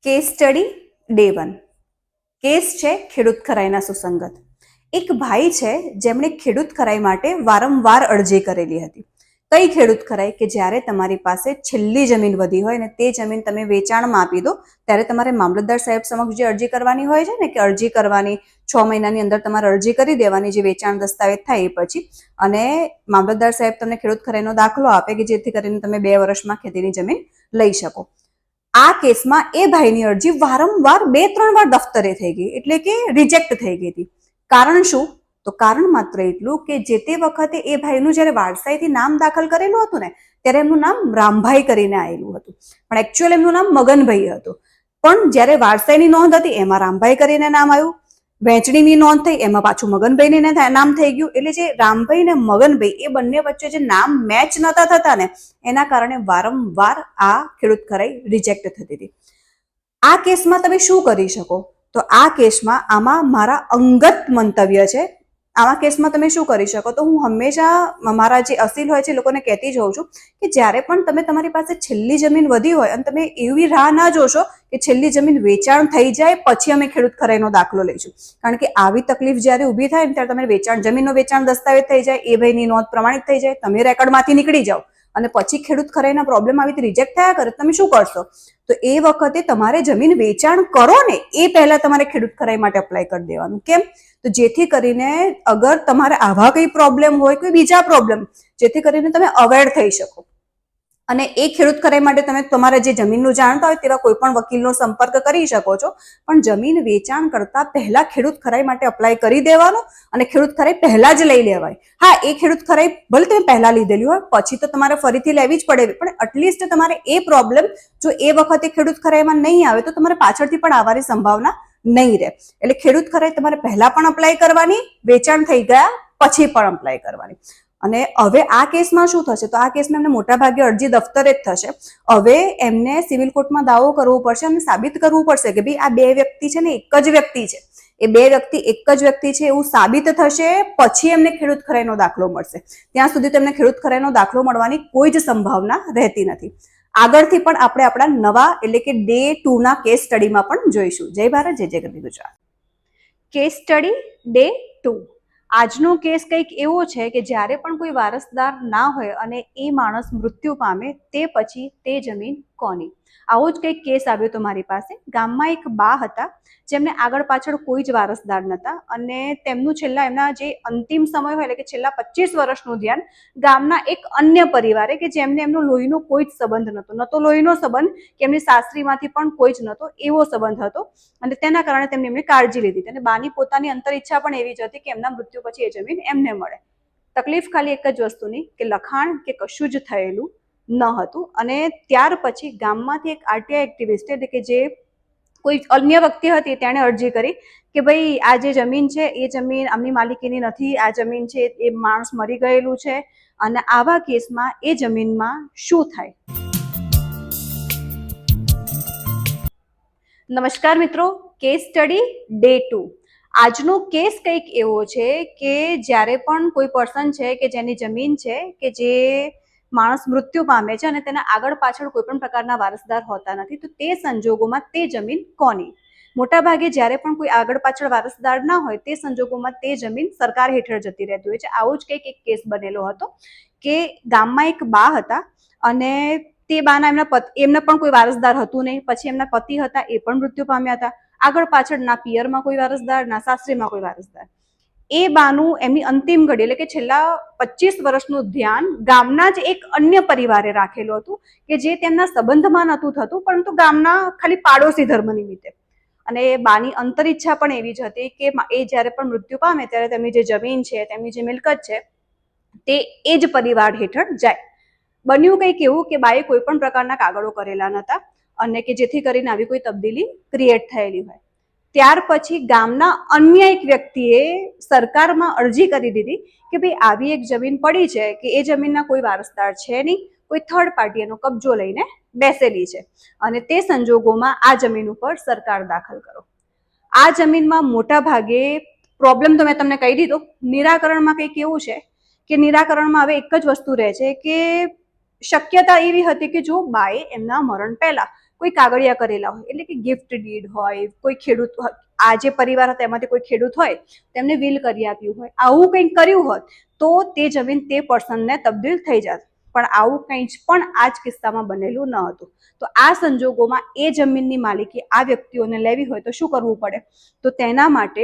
Case study day 1. Case છે ખેડૂત ખરાઈના સુસંગત. એક ભાઈ છે જેમણે ખેડૂત ખરાઈ માટે વારંવાર અરજી કરેલી હતી. કઈ ખેડૂત ખરાઈ? કે જ્યારે તમારી પાસે છેલ્લી જમીન વધી હોય ને તે જમીન તમે વેચાણમાં આપી દો ત્યારે તમારે મામલતદાર સાહેબ સમક્ષ જે અરજી કરવાની હોય છે ને, કે અરજી કરવાની 6 મહિનાની અંદર તમારે અરજી કરી દેવાની, જે વેચાણ દસ્તાવેજ થાય એ પછી, અને મામલતદાર સાહેબ તમને ખેડૂત ખરાઈનો દાખલો આપે કે જેથી કરીને તમે 2 વર્ષમાં ખેતીની જમીન લઈ શકો. આ કેસમાં એ ભાઈની અરજી વારંવાર 2-3 વાર દફતરે થઈ ગઈ, એટલે કે રિજેક્ટ થઈ ગઈ હતી. કારણ શું? તો કારણ માત્ર એટલું કે જે તે વખતે એ ભાઈનું જ્યારે વારસાઈથી નામ દાખલ કરેલું હતું ને, ત્યારે એમનું નામ રામભાઈ કરીને આવેલું હતું, પણ એકચ્યુઅલ એમનું નામ મગનભાઈ હતું. પણ જ્યારે વારસાઈની નોંધ હતી એમાં રામભાઈ કરીને નામ આવ્યું, વહેંચણીની નોંધ થઈ એમાં પાછું મગનભાઈને નામ થઈ ગયું. એટલે જે રામભાઈ ને મગનભાઈ એ બંને વચ્ચે જે નામ મેચ નતા થતા ને, એના કારણે વારંવાર આ ખેડૂત ખરાઈ રિજેક્ટ થતી હતી. આ કેસમાં તમે શું કરી શકો? તો આ કેસમાં આમાં મારા અંગત મંતવ્ય છે. આવા કેસમાં તમે શું કરી શકો? તો હું હંમેશા મારા જે અસીલ હોય છે એ લોકોને કહેતી જ હોઉં છું કે જ્યારે પણ તમારી પાસે છેલ્લી જમીન વધી હોય અને તમે એવી રાહ ના જોશો કે છેલ્લી જમીન વેચાણ થઈ જાય પછી અમે ખેડૂત ખરાઈનો દાખલો લઈશું. કારણ કે આવી તકલીફ જ્યારે ઊભી થાય ને ત્યારે તમે જમીનનો વેચાણ દસ્તાવેજ થઈ જાય, એ ભાઈની નોંધ પ્રમાણિત થઈ જાય, તમે રેકર્ડમાંથી નીકળી જાઓ અને પછી ખેડૂત ખરાઈના પ્રોબ્લેમ આવી રીતે રિજેક્ટ થયા કરે, તમે શું કરશો? તો એ વખતે તમારે જમીન વેચાણ કરો ને એ પહેલા તમારે ખેડૂત ખરાઈ માટે અપ્લાય કરી દેવાનું. કેમ? તો જેથી કરીને અગર તમારે આવા કઈ પ્રોબ્લેમ હોય, કોઈ બીજા પ્રોબ્લેમ, જેથી કરીને તમે અવેર થઈ શકો. અને એ ખેડૂત ખરાઈ માટે તમે તમારા જે જમીનનું જાણતા હોય તેવા કોઈ પણ વકીલનો સંપર્ક કરી શકો છો. પણ જમીન વેચાણ કરતા પહેલા ખેડૂત ખરાઈ માટે અપ્લાય કરી દેવાનું અને ખેડૂત ખરાઈ પહેલા જ લઈ લેવાય. હા, એ ખેડૂત ખરાઈ ભલે તમે પહેલા લીધેલી હોય પછી તો તમારે ફરીથી લેવી જ પડે, પણ એટલીસ્ટ તમારે એ પ્રોબ્લેમ જો એ વખતે ખેડૂત ખરાઈમાં નહીં આવે તો તમારે પાછળથી પણ આવવાની સંભાવના નહીં રહે. એટલે ખેડૂત ખરાઈ તમારે પહેલા પણ અપ્લાય કરવાની, વેચાણ થઈ ગયા પછી પણ અપ્લાય કરવાની. અને હવે આ કેસમાં શું થશે? તો આ કેસમાં એમને મોટા ભાગે અરજી દફતરે જ થશે. હવે એમને સિવિલ કોર્ટમાં દાવો કરવો પડશે અને સાબિત કરવું પડશે કે ભાઈ આ 2 વ્યક્તિ છે ને એક જ વ્યક્તિ છે, એ 2 વ્યક્તિ એક જ વ્યક્તિ છે એવું સાબિત થશે પછી એમને ખેડૂત ખરાઈનો દાખલો મળશે. ત્યાં સુધી તેમને ખેડૂત ખરાઈનો દાખલો મળવાની કોઈ જ સંભાવના રહેતી નથી. આગળથી પણ આપણે આપણા નવા એટલે કે ડે 2 ના કેસ સ્ટડીમાં પણ જોઈશું. જય ભારત, જય ગરવી ગુજરાત. Case study day 2. આજનો કેસ કંઈક એવો છે કે જ્યારે પણ કોઈ વારસદાર ના હોય અને એ માણસ મૃત્યુ પામે તે પછી તે જમીન કોની? આવો જ કંઈક કેસ આવ્યો હતો મારી પાસે. ગામમાં એક બા હતા જેમને આગળ પાછળ કોઈ જ વારસદાર નહોતા અને તેમનું એમના જે અંતિમ સમય હોય એટલે કે છેલ્લા 25 વર્ષનું ધ્યાન ગામના એક અન્ય પરિવારે, કે જેમને એમનો લોહીનો કોઈ જ સંબંધ નહોતો લોહીનો સંબંધ કે એમની સાસરીમાંથી પણ કોઈ જ નહોતો, એવો સંબંધ હતો અને તેના કારણે એમની કાળજી લીધી. અને બાની પોતાની અંતર ઈચ્છા પણ એવી જ હતી કે એમના મૃત્યુ પછી એ જમીન એમને મળે. તકલીફ ખાલી એક જ વસ્તુની કે લખાણ કે કશું જ થયેલું ન હતું. અને ત્યાર પછી ગામમાંથી એક આરટીઆઈ એક્ટિવિસ્ટ એટલે કે જે કોઈ અન્ય વ્યક્તિ હતી તેણે અરજી કરી કે ભાઈ આ જે જમીન છે એ જમીન આમની માલિકીની નથી, આ જમીન છે એ માણસ મરી ગયેલું છે અને આવા કેસમાં એ જમીનમાં શું થાય? નમસ્કાર મિત્રો, કેસ સ્ટડી ડે 2. આજનો કેસ કંઈક એવો છે કે જ્યારે પણ કોઈ પર્સન છે કે જેની જમીન છે કે જે માણસ મૃત્યુ પામે છે અને તેના આગળ પાછળ કોઈ પણ પ્રકારના વારસદાર હોતા નથી, તો તે સંજોગોમાં તે જમીન કોની? મોટાભાગે જ્યારે પણ કોઈ આગળ પાછળ વારસદાર ના હોય તે સંજોગોમાં તે જમીન સરકાર હેઠળ જતી રહેતી હોય છે. આવો જ કંઈક એક કેસ બનેલો હતો કે ગામમાં એક બા હતા અને તે બાના એમના પણ કોઈ વારસદાર હતું નહીં. પછી એમના પતિ હતા, એ પણ મૃત્યુ પામ્યા હતા. આગળ પાછળ ના પિયરમાં કોઈ વારસદાર, ના સાસરીમાં કોઈ વારસદાર. એ બાનું એમની અંતિમ ઘડી એટલે કે છેલ્લા 25 વર્ષનું ધ્યાન ગામના જ એક અન્ય પરિવારે રાખેલું હતું કે જે તેમના સંબંધમાં નહોતું થતું, પરંતુ ગામના ખાલી પાડોશી ધર્મ નિમિત્તે. અને બાની અંતર ઈચ્છા પણ એવી જ હતી કે એ જ્યારે પણ મૃત્યુ પામે ત્યારે તેમની જે જમીન છે, તેમની જે મિલકત છે તે એ જ પરિવાર હેઠળ જાય. બન્યું કંઈક એવું કે બાએ કોઈ પણ પ્રકારના કાગળો કરેલા નહોતા અને કે જેથી કરીને આવી કોઈ તબદીલી ક્રિએટ થયેલી હોય. ત્યાર પછી ગામના અન્ય એક વ્યક્તિએ સરકારમાં અરજી કરી દીધી કે ભાઈ આવી એક જમીન પડી છે કે એ જમીનના કોઈ વારસદાર છે નહીં, કોઈ થર્ડ પાર્ટી એનો કબજો લઈને બેસેલી છે અને તે સંજોગોમાં આ જમીન ઉપર સરકાર દાખલ કરો. આ જમીનમાં મોટા ભાગે પ્રોબ્લેમ તો મેં તમને કહી દીધો. નિરાકરણમાં કંઈક એવું છે કે નિરાકરણમાં હવે એક જ વસ્તુ રહે છે કે શક્યતા એવી હતી કે જો બાએ એમના મરણ પહેલા કોઈ કાગળિયા કરેલા હોય, એટલે કે ગિફ્ટ ડીડ હોય, કોઈ ખેડૂત આ જે પરિવાર હતા એમાંથી કોઈ ખેડૂત હોય તેમને વિલ કરી આપ્યું હોય, આવું કંઈક કર્યું હોત તો તે જમીન તે પર્સનને તબદીલ થઈ જાત. પણ આવું કંઈ જ પણ આ જ કિસ્સામાં બનેલું ન હતું. તો આ સંજોગોમાં એ જમીનની માલિકી આ વ્યક્તિઓને લેવી હોય તો શું કરવું પડે? તો તેના માટે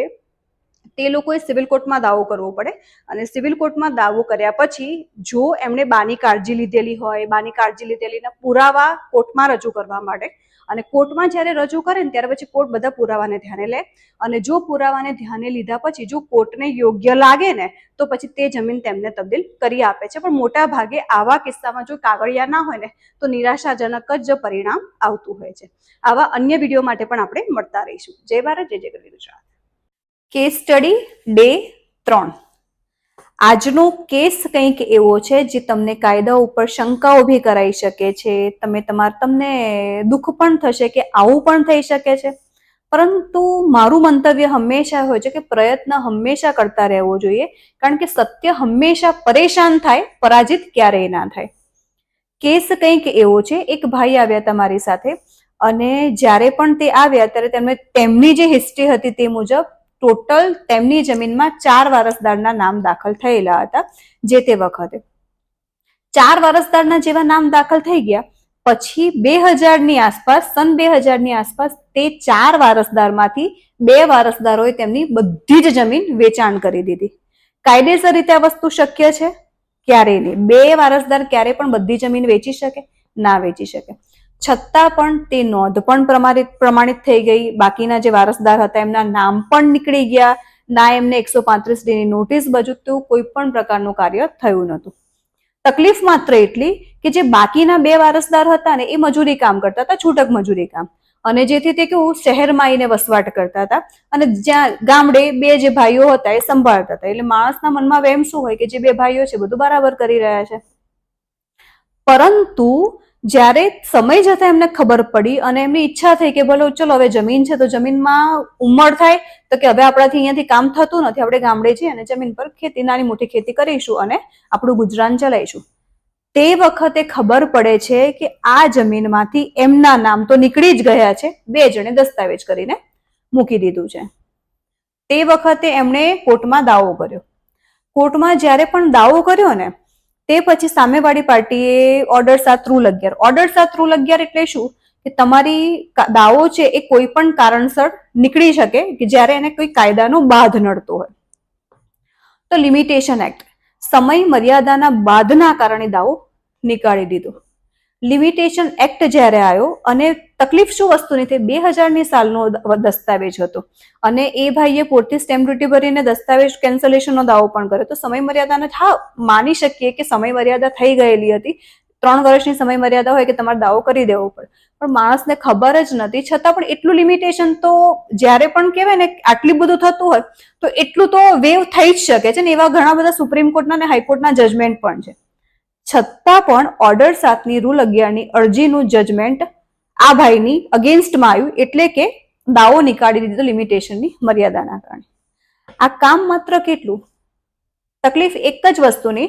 તે લોકોએ સિવિલ કોર્ટમાં દાવો કરવો પડે, અને સિવિલ કોર્ટમાં દાવો કર્યા પછી જો એમણે બાની કાળજી લીધેલી હોય, બાની કાળજી લીધેલીના પુરાવા કોર્ટમાં રજૂ કરવા માટે, અને કોર્ટમાં જ્યારે રજૂ કરે ને ત્યારે પછી કોર્ટ બધા પુરાવાને ધ્યાને લે, અને જો પુરાવાને ધ્યાને લીધા પછી જો કોર્ટને યોગ્ય લાગે ને તો પછી તે જમીન તેમને તબદીલ કરી આપે છે. પણ મોટા ભાગે આવા કિસ્સામાં જો કાગળિયા ના હોય ને તો નિરાશાજનક જ પરિણામ આવતું હોય છે. આવા અન્ય વિડીયો માટે પણ આપણે મળતા રહીશું. જય ભારત, જય જય ગુજરાત. Case study day 3. આજનો કેસ કંઈક એવો છે જે તમને કાયદા ઉપર શંકા ઊભી કરાવી શકે છે. તમને દુઃખ પણ થશે કે આવું પણ થઈ શકે છે, પરંતુ મારું મંતવ્ય હંમેશા હોય છે કે પ્રયત્ન હંમેશા કરતા રહેવો જોઈએ, કારણ કે સત્ય હંમેશા પરેશાન થાય, પરાજિત ક્યારેય ના થાય. કેસ કંઈક એવો છે, એક ભાઈ આવ્યા તમારી સાથે, અને જ્યારે પણ તે આવ્યા ત્યારે તેમની જે હિસ્ટ્રી હતી તે મુજબ ટોટલ તેમની જમીનમાં 4 વારસદારના નામ દાખલ થયેલા હતા. જે તે વખતે 4 વારસદારના જેવા નામ દાખલ થઈ ગયા પછી 2000ની આસપાસ, સન 2000ની આસપાસ તે 4 વારસદારમાંથી 2 વારસદારોએ તેમની બધી જ જમીન વેચાણ કરી દીધી. કાયદેસર રીતે આ વસ્તુ શક્ય છે? ક્યારેય નહીં. 2 વારસદાર ક્યારે પણ બધી જમીન વેચી શકે? ના વેચી શકે. છતાં પણ તે નોંધ પણ પ્રમાણિત થઈ ગઈ. બાકીના જે વારસદાર હતા એમના નામ પણ નીકળી ગયા. ના એમને 135 ડીની નોટિસ બજુતું કોઈ પણ પ્રકારનું કાર્ય થયું નહોતું. તકલીફ માત્ર એટલી કે જે બાકીના 2 વારસદાર હતા ને એ મજૂરી કામ કરતા હતા, છૂટક મજૂરી કામ, અને જેથી તે કેવું શહેરમાં આવીને વસવાટ કરતા હતા, અને જ્યાં ગામડે 2 જે ભાઈઓ હતા એ સંભાળતા હતા. એટલે માણસના મનમાં વેમ શું હોય કે જે 2 ભાઈઓ છે બધું બરાબર કરી રહ્યા છે. પરંતુ જ્યારે સમય જતા એમને ખબર પડી અને એમની ઈચ્છા થઈ કે બોલો ચલો હવે જમીન છે તો જમીનમાં ઉમર થાય, તો કે હવે આપણાથી અહીંયાથી કામ થતું નથી, આપણે ગામડે જઈએ અને જમીન પર ખેતી, નાની મોટી ખેતી કરીશું અને આપણું ગુજરાન ચલાવીશું. તે વખતે ખબર પડે છે કે આ જમીનમાંથી એમના નામ તો નીકળી જ ગયા છે, 2 જણે દસ્તાવેજ કરીને મૂકી દીધું છે. તે વખતે એમણે કોર્ટમાં દાવો કર્યો. કોર્ટમાં જ્યારે પણ દાવો કર્યો ને તે પછી સામેવાળી પાર્ટીએ ઓર્ડર 7 રૂલ 11. ઓર્ડર 7 રૂલ 11 એટલે શું કે તમારી દાવો છે એ કોઈ પણ કારણસર નીકળી શકે કે જ્યારે એને કોઈ કાયદાનો બાધ નડતો હોય. તો લિમિટેશન એક્ટ, સમય મર્યાદાના બાધના કારણે દાવો નીકાળી દીધો. લિમિટેશન એક્ટ જ્યારે આવ્યો, અને તકલીફ શું વસ્તુની થઈ, 2000ની સાલનો દસ્તાવેજ હતો, અને એ ભાઈએ પૂરતી સ્ટેમ્પ ડ્યુટી ભરીને દસ્તાવેજ કેન્સલેશનનો દાવો પણ કર્યો. તો સમય મર્યાદાને માની શકીએ કે સમય મર્યાદા થઈ ગયેલી હતી, 3 વર્ષની સમય મર્યાદા હોય કે તમારે દાવો કરી દેવો પડે, પણ માણસને ખબર જ નથી. છતાં પણ એટલું લિમિટેશન તો જ્યારે પણ કહેવાય ને આટલું બધું થતું હોય તો એટલું તો વેવ થઈ જ શકે છે ને. એવા ઘણા બધા સુપ્રીમ કોર્ટના અને હાઈકોર્ટના જજમેન્ટ પણ છે. છતાં પણ ઓર્ડર 7ની રૂલ 11ની અરજીનું જજમેન્ટ આ ભાઈની અગેન્સ્ટમાં આવ્યું, એટલે કે દાવો નીકાળી દીધો લિમિટેશનની મર્યાદાના કારણે. આ કામ માત્ર કેટલું, તકલીફ એક જ વસ્તુની,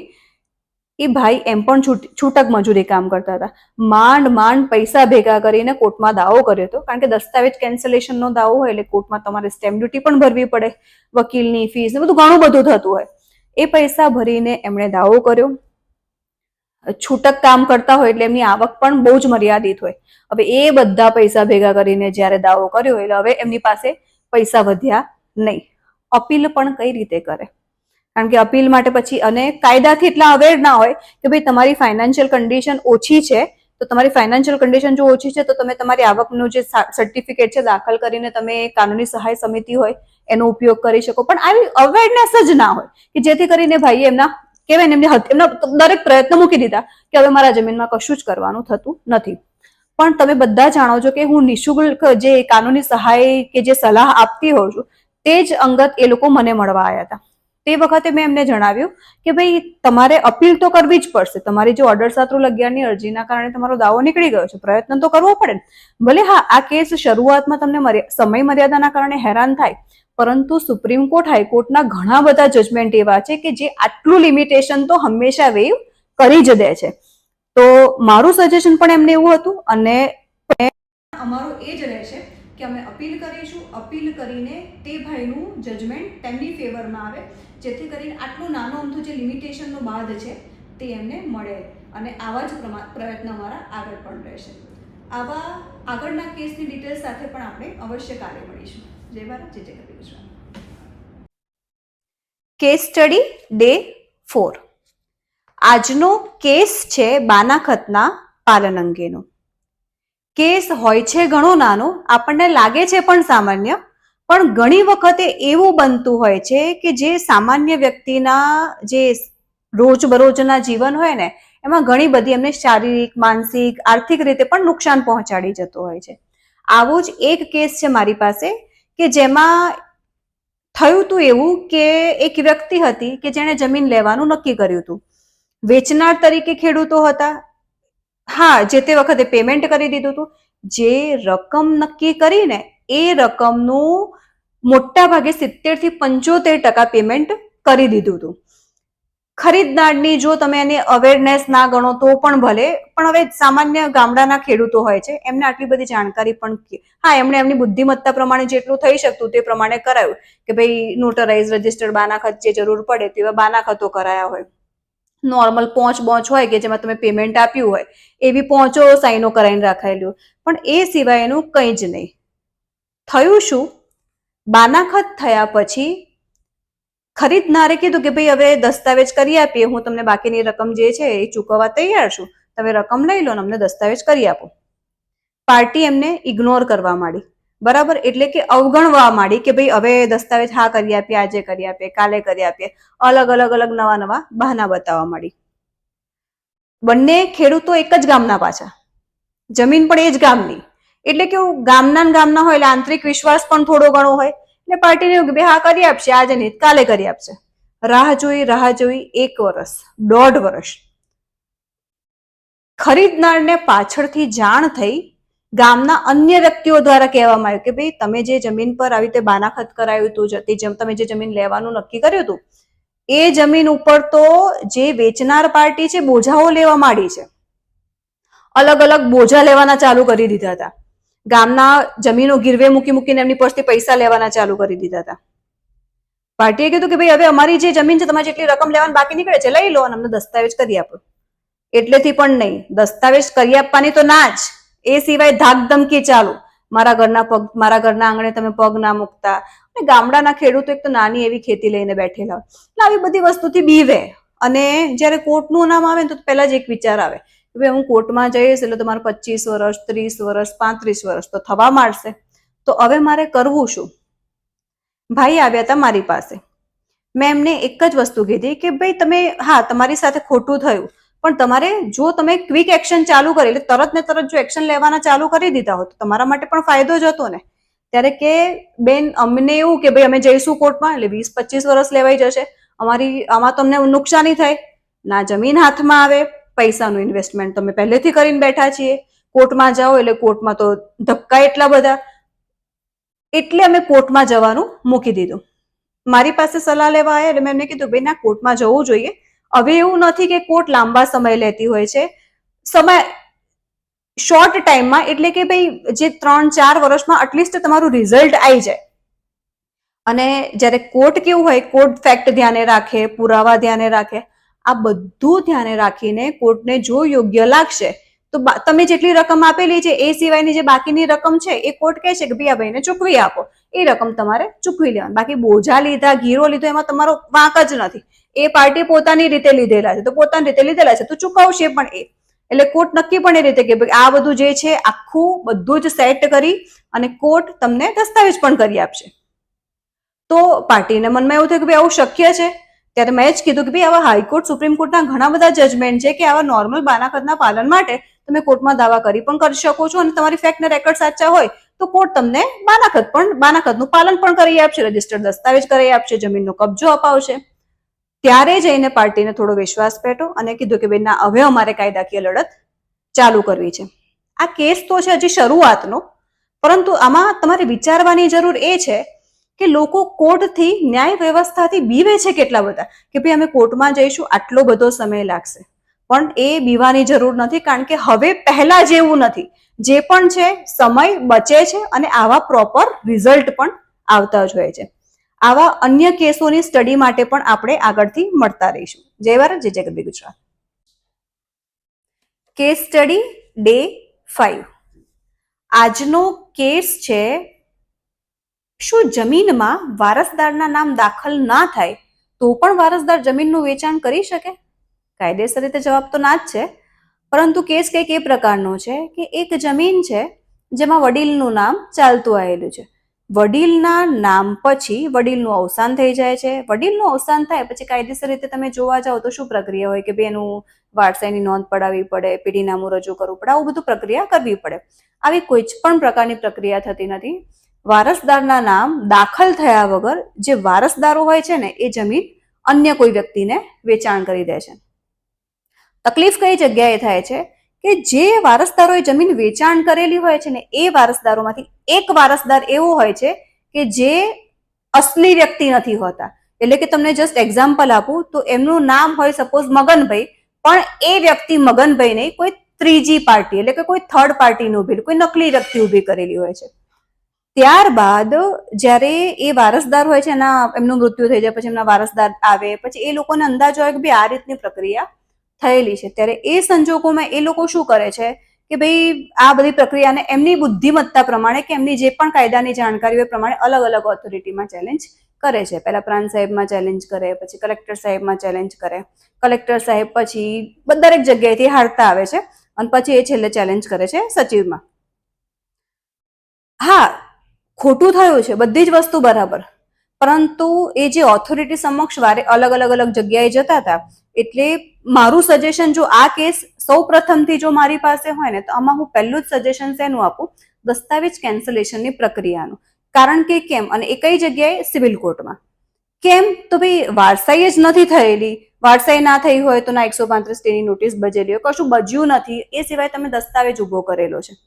એ ભાઈ એમ પણ છૂટક મજૂરી કામ કરતા હતા, માંડ પૈસા ભેગા કરીને કોર્ટમાં દાવો કર્યો હતો, કારણ કે દસ્તાવેજ કેન્સલેશનનો દાવો હોય એટલે કોર્ટમાં તમારે સ્ટેમ્પ ડ્યુટી પણ ભરવી પડે, વકીલની ફીસ ને બધું ઘણું બધું થતું હોય. એ પૈસા ભરીને એમણે દાવો કર્યો. છૂટક કામ કરતા હોય એટલે એમની આવક પણ બહુ જ મર્યાદિત હોય. હવે એ બધા પૈસા ભેગા કરીને જ્યારે દાવો કર્યો એટલે હવે એમની પાસે પૈસા વધ્યા નહીં. અપીલ પણ કઈ રીતે કરે, કારણ કે અપીલ માટે પછી, અને કાયદાથી એટલા અવેર ના હોય કે ભાઈ તમારી ફાઇનાન્શિયલ કન્ડિશન ઓછી છે, તો તમારી ફાઇનાન્શિયલ કન્ડિશન જો ઓછી છે તો તમે તમારી આવકનું જે સર્ટિફિકેટ છે દાખલ કરીને તમે કાનૂની સહાય સમિતિ હોય એનો ઉપયોગ કરી શકો. પણ આવી અવેરનેસ જ ના હોય કે જેથી કરીને ભાઈએ એમના કહેવાય ને એમના દરેક પ્રયત્ન મૂકી દીધા કે હવે મારા જમીનમાં કશું જ કરવાનું થતું નથી. પણ તમે બધા જાણો છો કે હું નિઃશુલ્ક જે કાનૂની સહાય કે જે સલાહ આપતી હોઉં છું તે જ અંગત એ લોકો મને મળવા આવ્યા હતા. તે વખતે મેં એમને જણાવ્યું કે ભાઈ તમારે અપીલ તો કરવી જ પડશે. તમારી જે ઓર્ડર 7 રૂલ 11ની અરજીના કારણે તમારો દાવો નીકળી ગયો છે, પ્રયત્ન તો કરવો પડે. ભલે હા, આ કેસ શરૂઆતમાં તમને સમય મર્યાદાના કારણે હેરાન થાય, પરંતુ સુપ્રીમ કોર્ટ, હાઈકોર્ટના ઘણા બધા જજમેન્ટ એવા છે કે જે આટલું લિમિટેશન તો હંમેશા વેવ કરી જ દે છે. તો મારું સજેશન પણ એમને એવું હતું, અને અમારો એ જ રહેશે કે અમે અપીલ કરીશું, અપીલ કરીને તે ભાઈનું જજમેન્ટ તેમની ફેવરમાં આવે, જેથી કરીને આટલું નાનો અમથું જે લિમિટેશનનો બાદ છે તે એમને મળે, અને આવા જ પ્રયત્ન અમારા આગળ પણ રહેશે. આવા આગળના કેસની ડિટેલ્સ સાથે પણ આપણે અવશ્ય કાલે મળીશું. જય ભારત, જય જય ગરવી ગુજરાત. Case study day 4. આજનો કેસ છે બાનાખતના પાલન અંગેનો. કેસ હોય છે ઘણો નાનો, આપણને લાગે છે પણ સામાન્ય, પણ ઘણી વખતે એવું બનતું હોય છે કે જે સામાન્ય વ્યક્તિના જે રોજબરોજના જીવન હોય ને એમાં ઘણી બધી એમને શારીરિક, માનસિક, આર્થિક રીતે પણ નુકસાન પહોંચાડી જતો હોય છે. આવો જ એક કેસ છે મારી પાસે કે જેમાં થયું હતું એવું કે એક વ્યક્તિ હતી કે જેણે જમીન લેવાનું નક્કી કર્યું હતું. વેચનાર તરીકે ખેડૂતો હતા. હા, જે તે વખતે પેમેન્ટ કરી દીધું હતું. જે રકમ નક્કી કરીને એ રકમનું મોટા ભાગે 70 થી 75% પેમેન્ટ કરી દીધું હતું. ખરીદનારની જો તમે એની અવેરનેસ ના ગણો તો પણ ભલે, પણ હવે સામાન્ય ગામડાના ખેડૂતો હોય છે એમને આટલી બધી જાણકારી પણ, હા, એમણે એમની બુદ્ધિમત્તા પ્રમાણે જેટલું થઈ શકતું તે પ્રમાણે કરાયું કે ભાઈ નોટરાઇઝ, રજિસ્ટર્ડ બાનાખત જે જરૂર પડે તેવા બાનાખતો કરાયા હોય. નોર્મલ પોંચ હોય કે જેમાં તમે પેમેન્ટ આપ્યું હોય એવી પોંચો સાઈનો કરાવીને રાખેલી હોય, પણ એ સિવાયનું કંઈ જ નહીં. થયું શું, બાનાખત થયા પછી ખરીદનારે કીધું કે ભાઈ હવે દસ્તાવેજ કરી આપીએ, હું તમને બાકીની રકમ જે છે એ ચૂકવવા તૈયાર છું, તમે રકમ લઈ લો ને અમને દસ્તાવેજ કરી આપો. પાર્ટી એમને ઇગ્નોર કરવા માંડી, બરાબર, એટલે કે અવગણવા માંડી કે ભાઈ હવે દસ્તાવેજ હા કરી આપીએ, આજે કરી આપીએ, કાલે કરી આપીએ, અલગ નવા બહાના બતાવવા માંડી. બંને ખેડૂતો એક જ ગામના પાછા, જમીન પણ એ જ ગામની, એટલે કેવું ગામના હોય એટલે આંતરિક વિશ્વાસ પણ થોડો ઘણો હોય, એટલે પાર્ટીને એવું કે ભાઈ હા કરી આપશે, આજે નહીં કાલે કરી આપશે. રાહ જોઈ 1 વર્ષ, 1.5 વર્ષ. ખરીદનારને પાછળથી જાણ થઈ, ગામના અન્ય વ્યક્તિઓ દ્વારા કહેવામાં આવ્યું કે ભાઈ તમે જે જમીન પર આવી રીતે બાનાખત કરાયું હતું, તમે જે જમીન લેવાનું નક્કી કર્યું હતું એ જમીન ઉપર તો જે વેચનાર પાર્ટી છે બોજાઓ લેવા માંડી છે, અલગ બોજા લેવાના ચાલુ કરી દીધા હતા. ગામના જમીનો ગીરવે મૂકીને એમની પાસેથી પૈસા લેવાના ચાલુ કરી દીધા હતા. પાર્ટીએ કીધું કે ભાઈ હવે અમારી જે જમીન છે તમારે જેટલી રકમ લેવાની બાકી નીકળે છે લઈ લો અને અમને દસ્તાવેજ કરી આપો. એટલેથી પણ નહીં, દસ્તાવેજ કરી આપવાની તો ના જ, એ સિવાય ધાક ધમકી ચાલુ, મારા ઘરના આંગણે તમે પગ ના મૂકતા. અને ગામડાના ખેડૂતો એક તો નાની એવી ખેતી લઈને બેઠેલા હોય, એટલે આવી બધી વસ્તુથી બીવે. અને જયારે કોર્ટનું નામ આવે ને તો પહેલા જ એક વિચાર આવે કે ભાઈ હું કોર્ટમાં જઈશ એટલે તમારે 25 વર્ષ, 30 વર્ષ, 35 વર્ષ તો થવા માંડશે, તો હવે મારે કરવું શું? ભાઈ આવ્યા હતા મારી પાસે, મેં એમને એક જ વસ્તુ કીધી કે ભાઈ તમે, હા તમારી સાથે ખોટું થયું, પણ તમારે જો તમે ક્વિક એક્શન ચાલુ કરી, એટલે તરત ને તરત જો એક્શન લેવાના ચાલુ કરી દીધા હોત તો તમારા માટે પણ ફાયદો જ હતો ને. ત્યારે કે બેન અમને એવું કે ભાઈ અમે જઈશું કોર્ટમાં એટલે 20-25 વર્ષ લેવાઈ જશે, આમાં તમને નુકસાની થાય, ના જમીન હાથમાં આવે, પૈસાનું ઇન્વેસ્ટમેન્ટ તમે પહેલેથી કરીને બેઠા છીએ, કોર્ટમાં જાઓ એટલે કોર્ટમાં તો ધક્કા એટલા બધા, એટલે અમે કોર્ટમાં જવાનું મૂકી દીધું. મારી પાસે સલાહ લેવા આવ્યા એટલે મેં એમને કીધું ભાઈ ના, કોર્ટમાં જવું જોઈએ. હવે એવું નથી કે કોર્ટ લાંબા સમય લેતી હોય છે, સમય શોર્ટ ટાઈમમાં, એટલે કે ભાઈ જે 3-4 વર્ષમાં એટલીસ્ટ તમારું રિઝલ્ટ આવી જાય. અને જ્યારે કોર્ટ કેવું હોય, કોર્ટ ફેક્ટ ધ્યાને રાખે, પુરાવા ધ્યાને રાખે, આ બધું ધ્યાને રાખીને કોર્ટને જો યોગ્ય લાગશે તો તમે જેટલી રકમ આપેલી છે એ સિવાયની જે બાકીની રકમ છે એ કોર્ટ કહે છે કે ભાઈ આ ભાઈને ચૂકવી આપો, એ રકમ તમારે ચૂકવી લેવાની. બાકી બોજા લીધા, ગીરો લીધો એમાં તમારો વાંક જ નથી. એ પાર્ટી પોતાની રીતે લીધેલા છે તો પોતાની રીતે લીધેલા છે તો ચૂકવશે પણ એ. એટલે કોર્ટ નક્કી પણ એ રીતે કે ભાઈ આ બધું જે છે આખું બધું જ સેટ કરી અને કોર્ટ તમને દસ્તાવેજ પણ કરી આપશે. તો પાર્ટીને મનમાં એવું થયું કે ભાઈ આવું શક્ય છે. ત્યારે મેં જ કીધું કે ભાઈ આવા હાઈકોર્ટ, સુપ્રીમ કોર્ટના ઘણા બધા જજમેન્ટ છે કે આવા નોર્મલ બાનાખતના પાલન માટે તમે કોર્ટમાં દાવા કરી શકો છો, અને તમારી ફેક્ટના રેકોર્ડ સાચા હોય તો કોર્ટ તમને બાનાખતનું પાલન પણ કરી આપશે, રજીસ્ટર્ડ દસ્તાવેજ કરી આપશે, જમીનનો કબજો અપાવશે. ત્યારે જઈને પાર્ટીને થોડો વિશ્વાસ બેઠો અને કીધું કે ભાઈ ના, હવે અમારે કાયદાકીય લડત ચાલુ કરવી છે. આ કેસ તો છે હજી શરૂઆતનો, પરંતુ આમાં તમારે વિચારવાની જરૂર એ છે કે લોકો કોર્ટથી, ન્યાય વ્યવસ્થાથી બીવે છે કેટલા બધા કે ભાઈ અમે કોર્ટમાં જઈશું, આટલો બધો સમય લાગશે. પણ એ બીવાની જરૂર નથી, કારણ કે હવે પહેલા જેવું નથી. જે પણ છે સમય બચે છે અને આવા પ્રોપર રિઝલ્ટ પણ આવતા જ હોય છે. આવા અન્ય કેસોની સ્ટડી માટે પણ આપણે આગળથી મળતા રહીશું. જય ભારત, જય જય ગરવી ગુજરાત. Case study day 5. આજનો કેસ છે, શું જમીનમાં વારસદારના નામ દાખલ ના થાય તો પણ વારસદાર જમીનનું વેચાણ કરી શકે? કાયદેસર રીતે જવાબ તો ના જ છે, પરંતુ કેસ કંઈક એ પ્રકારનો છે કે એક જમીન છે જેમાં વડીલનું નામ ચાલતું આવેલું છે. વડીલના નામ પછી વડીલનું અવસાન થઈ જાય છે. વડીલનું અવસાન થાય પછી કાયદેસર રીતે તમે જોવા જાઓ તો શું પ્રક્રિયા હોય કે બે એનું વારસાઈની નોંધ પડાવવી પડે, પેઢીનામું રજૂ કરવું પડે, આવું બધું પ્રક્રિયા કરવી પડે. આવી કોઈ જ પણ પ્રકારની પ્રક્રિયા થતી નથી. વારસદારના નામ દાખલ થયા વગર જે વારસદારો હોય છે ને એ જમીન અન્ય કોઈ વ્યક્તિને વેચાણ કરી દે છે. તકલીફ કઈ જગ્યાએ થાય છે કે જે વારસદારોએ જમીન વેચાણ કરેલી હોય છે ને એ વારસદારોમાંથી એક વારસદાર એવો હોય છે કે જે અસલી વ્યક્તિ નથી હોતા. એટલે કે તમને જસ્ટ એક્ઝામ્પલ આપું તો એમનું નામ હોય સપોઝ મગનભાઈ, પણ એ વ્યક્તિ મગનભાઈ નહીં, કોઈ ત્રીજી પાર્ટી એટલે કે કોઈ થર્ડ પાર્ટીને ઉભી, કોઈ નકલી વ્યક્તિ ઉભી કરેલી હોય છે. ત્યારબાદ જ્યારે એ વારસદાર હોય છે એમનું મૃત્યુ થઈ જાય પછી એમના વારસદાર આવે પછી એ લોકોને અંદાજ હોય કે ભાઈ આ રીતની પ્રક્રિયા થયેલી છે. ત્યારે એ સંજોગોમાં એ લોકો શું કરે છે કે ભાઈ આ બધી પ્રક્રિયાને એમની બુદ્ધિમત્તા પ્રમાણે કે એમની જે પણ કાયદાની જાણકારી હોય પ્રમાણે અલગ અલગ ઓથોરિટીમાં ચેલેન્જ કરે છે. પહેલા પ્રાંત સાહેબમાં ચેલેન્જ કરે, પછી કલેક્ટર સાહેબમાં ચેલેન્જ કરે, કલેક્ટર સાહેબ પછી દરેક જગ્યાએથી હારતા આવે છે અને પછી એ છેલ્લે ચેલેન્જ કરે છે સચિવમાં. હા, ખોટું થયું છે, બધી જ વસ્તુ બરાબર, પરંતુ એ જે ઓથોરિટી સમક્ષ અલગ અલગ જગ્યાએ જતા હતા એટલે મારું સજેશન જો આ કેસ સૌ પ્રથમથી જો મારી પાસે હોય ને તો આમાં હું પહેલું જ સજેશન શેનું આપું? દસ્તાવેજ કેન્સલેશનની પ્રક્રિયાનું. કારણ કે કેમ, અને એ કઈ જગ્યાએ? સિવિલ કોર્ટમાં. કેમ? તો ભાઈ વારસાઈ જ નથી થયેલી, વારસાઈ ના થઈ હોય તો ના 135 ની નોટિસ બજેલી હોય, કશું બજ્યું નથી, એ સિવાય તમે દસ્તાવેજ ઉભો કરેલો છે.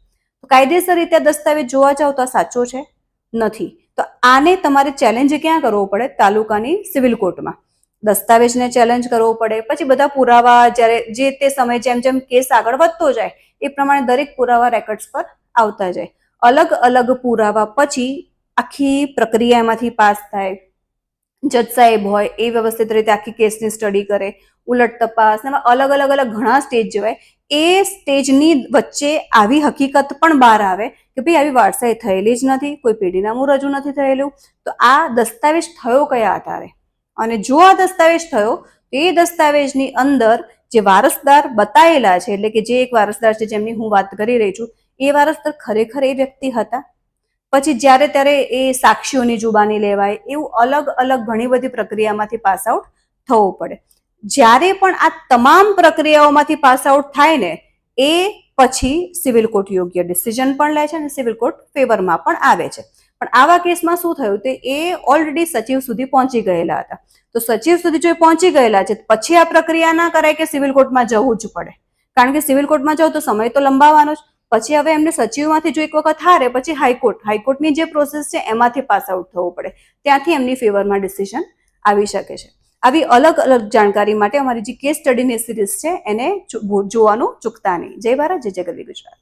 કાયદેસર રીતે દસ્તાવેજ જોવા જાવ તો સાચો છે નથી, તો આને તમારે ચેલેન્જ ક્યાં કરવો પડે? તાલુકાની સિવિલ કોર્ટમાં દસ્તાવેજને ચેલેન્જ કરવો પડે. પછી બધા પુરાવા જ્યારે જે તે સમય જેમ જેમ કેસ આગળ વધતો જાય એ પ્રમાણે દરેક પુરાવા રેકોર્ડ્સ પર આવતા જાય. અલગ અલગ પુરાવા પછી આખી પ્રક્રિયામાંથી પાસ થાય. જજ સાહેબ હોય એ વ્યવસ્થિત રીતે આખી કેસની સ્ટડી કરે, ઉલટ તપાસ, અલગ અલગ ઘણા સ્ટેજ જોવાય. એ સ્ટેજની વચ્ચે આવી હકીકત પણ બહાર આવે કે ભાઈ આવી વારસાઈ થયેલી જ નથી, કોઈ પેઢીનામું રજૂ નથી થયેલું, તો આ દસ્તાવેજ થયો કયા આધારે? અને જો આ દસ્તાવેજ થયો તો એ દસ્તાવેજની અંદર જે વારસદાર બતાવેલા છે, એટલે કે જે એક વારસદાર છે જેમની હું વાત કરી રહી છું, એ વારસદાર ખરેખર એ વ્યક્તિ હતા? પછી જ્યારે ત્યારે એ સાક્ષીઓની જુબાની લેવાય, એવું અલગ અલગ ઘણી બધી પ્રક્રિયામાંથી પાસ આઉટ થવું પડે. જ્યારે પણ આ તમામ પ્રક્રિયાઓમાંથી પાસ આઉટ થાય ને એ પછી સિવિલ કોર્ટ યોગ્ય ડિસિઝન પણ લે છે અને સિવિલ કોર્ટ ફેવરમાં પણ આવે છે. પણ આવા કેસમાં શું થયું તે એ ઓલરેડી સચિવ સુધી પહોંચી ગયેલા હતા. તો સચિવ સુધી જો પહોંચી ગયેલા છે પછી આ પ્રક્રિયા ના કરાય કે સિવિલ કોર્ટમાં જવું જ પડે, કારણ કે સિવિલ કોર્ટમાં જાવ તો સમય તો લંબાવવાનો જ. પછી હવે એમને સચિવમાંથી જો એક વખત હારે પછી હાઈકોર્ટની જે પ્રોસેસ છે એમાંથી પાસ આઉટ થવું પડે, ત્યાંથી એમની ફેવરમાં ડિસિઝન આવી શકે છે. આવી અલગ અલગ જાણકારી માટે અમારી જે કેસ સ્ટડીની સિરીઝ છે એને જોવાનું ચૂકતા નહીં. જય ભારત, જય જય ગરવી ગુજરાત.